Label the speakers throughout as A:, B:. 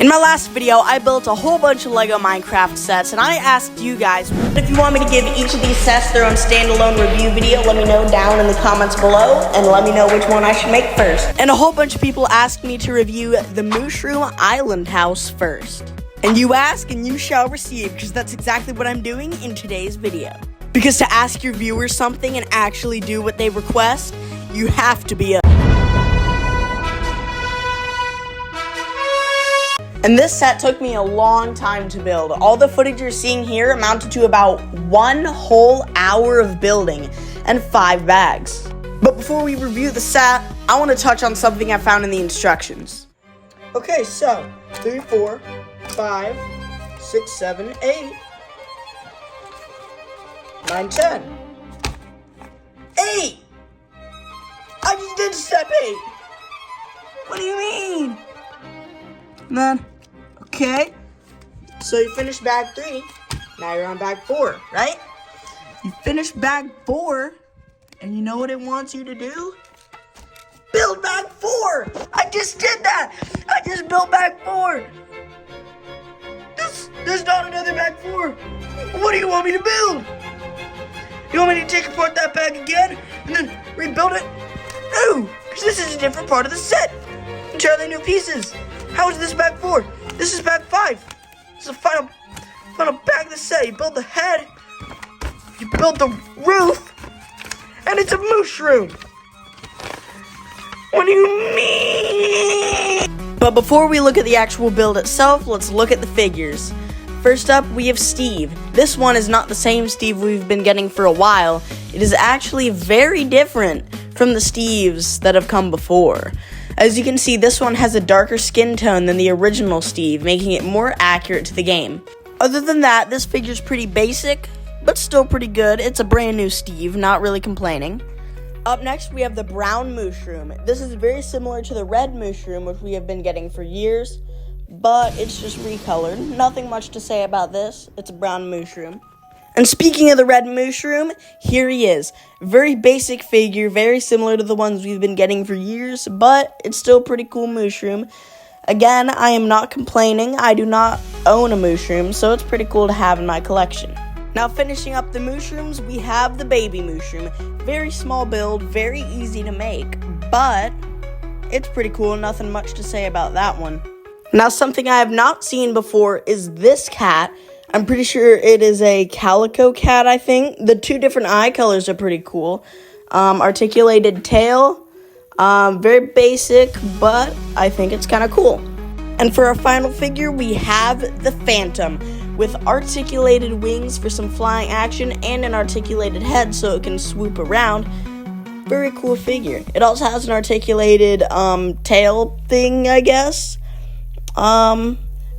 A: In my last video, I built a whole bunch of LEGO Minecraft sets, and I asked you guys, if you want me to give each of these sets their own standalone review video, let me know down in the comments below, and let me know which one I should make first. And a whole bunch of people asked me to review the Mooshroom Island house first. And you ask and you shall receive, because that's exactly what I'm doing in today's video. Because to ask your viewers something and actually do what they request, you have to be a... And this set took me a long time to build. All the footage you're seeing here amounted to about 1 whole hour of building and 5 bags. But before we review the set, I want to touch on something I found in the instructions. Okay, so 3, 4, 5, 6, 7, 8, 9, 10. 8! I just did step 8. What do you mean? Man. Okay, so you finished bag 3, now you're on bag 4, right? You finished bag 4, and you know what it wants you to do? Build bag 4! I just did that! I just built bag 4! There's not another bag 4! What do you want me to build? You want me to take apart that bag again, and then rebuild it? No, because this is a different part of the set! Entirely new pieces! How is this bag 4? This is bag 5. This is the final bag of the set. You build the head, you build the roof, and it's a Mooshroom. What do you mean? But before we look at the actual build itself, let's look at the figures. First up, we have Steve. This one is not the same Steve we've been getting for a while. It is actually very different from the Steves that have come before. As you can see, this one has a darker skin tone than the original Steve, making it more accurate to the game. Other than that, this figure's pretty basic, but still pretty good. It's a brand new Steve, not really complaining. Up next, we have the brown Mooshroom. This is very similar to the red Mooshroom, which we have been getting for years, but it's just recolored. Nothing much to say about this. It's a brown Mooshroom. And speaking of the red Mooshroom, here he is. Very basic figure, very similar to the ones we've been getting for years, but it's still a pretty cool Mooshroom. Again, I am not complaining. I do not own a Mooshroom, so it's pretty cool to have in my collection. Now finishing up the Mooshrooms, we have the baby Mooshroom. Very small build, very easy to make, but it's pretty cool. Nothing much to say about that one. Now something I have not seen before is this cat. I'm pretty sure it is a calico cat, I think. The 2 different eye colors are pretty cool. Articulated tail, very basic, but I think it's kind of cool. And for our final figure, we have the Phantom, with articulated wings for some flying action and an articulated head so it can swoop around. Very cool figure. It also has an articulated tail thing, I guess.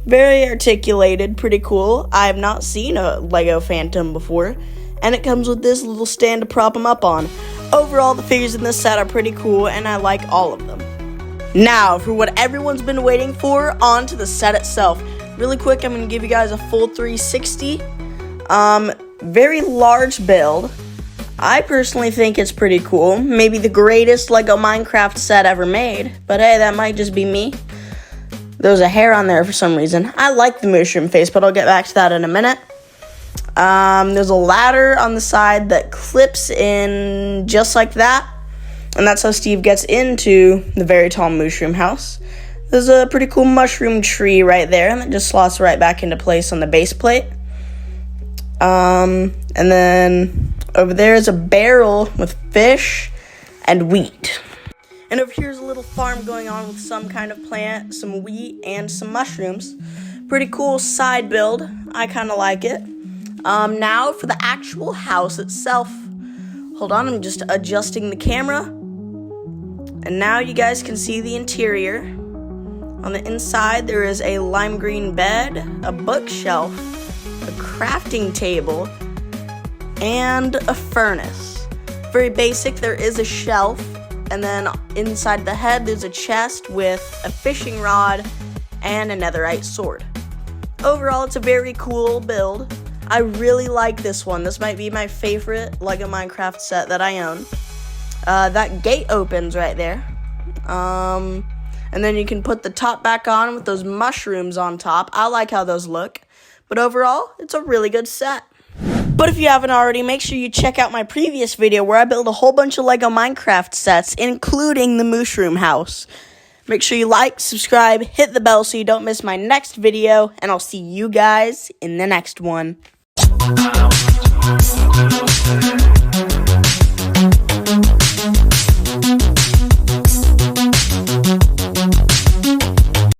A: Very articulated, pretty cool. I have not seen a LEGO Phantom before, and it comes with this little stand to prop him up on. Overall, the figures in this set are pretty cool, and I like all of them. Now, for what everyone's been waiting for, on to the set itself. Really quick, I'm going to give you guys a full 360. Very large build. I personally think it's pretty cool. Maybe the greatest LEGO Minecraft set ever made, but hey, that might just be me. There's a hair on there for some reason. I like the Mooshroom face, but I'll get back to that in a minute. There's a ladder on the side that clips in just like that. And that's how Steve gets into the very tall Mooshroom house. There's a pretty cool mushroom tree right there, and that just slots right back into place on the base plate. And then over there is a barrel with fish and wheat. And over here's a little farm going on with some kind of plant, some wheat, and some mushrooms. Pretty cool side build. I kind of like it. Now for the actual house itself. Hold on, I'm just adjusting the camera. And now you guys can see the interior. On the inside, there is a lime green bed, a bookshelf, a crafting table, and a furnace. Very basic, there is a shelf. And then inside the head, there's a chest with a fishing rod and a netherite sword. Overall, it's a very cool build. I really like this one. This might be my favorite LEGO Minecraft set that I own. That gate opens right there. And then you can put the top back on with those mushrooms on top. I like how those look. But overall, it's a really good set. But if you haven't already, make sure you check out my previous video where I build a whole bunch of Lego Minecraft sets, including the Mooshroom house. Make sure you like, subscribe, hit the bell so you don't miss my next video, and I'll see you guys in the next one.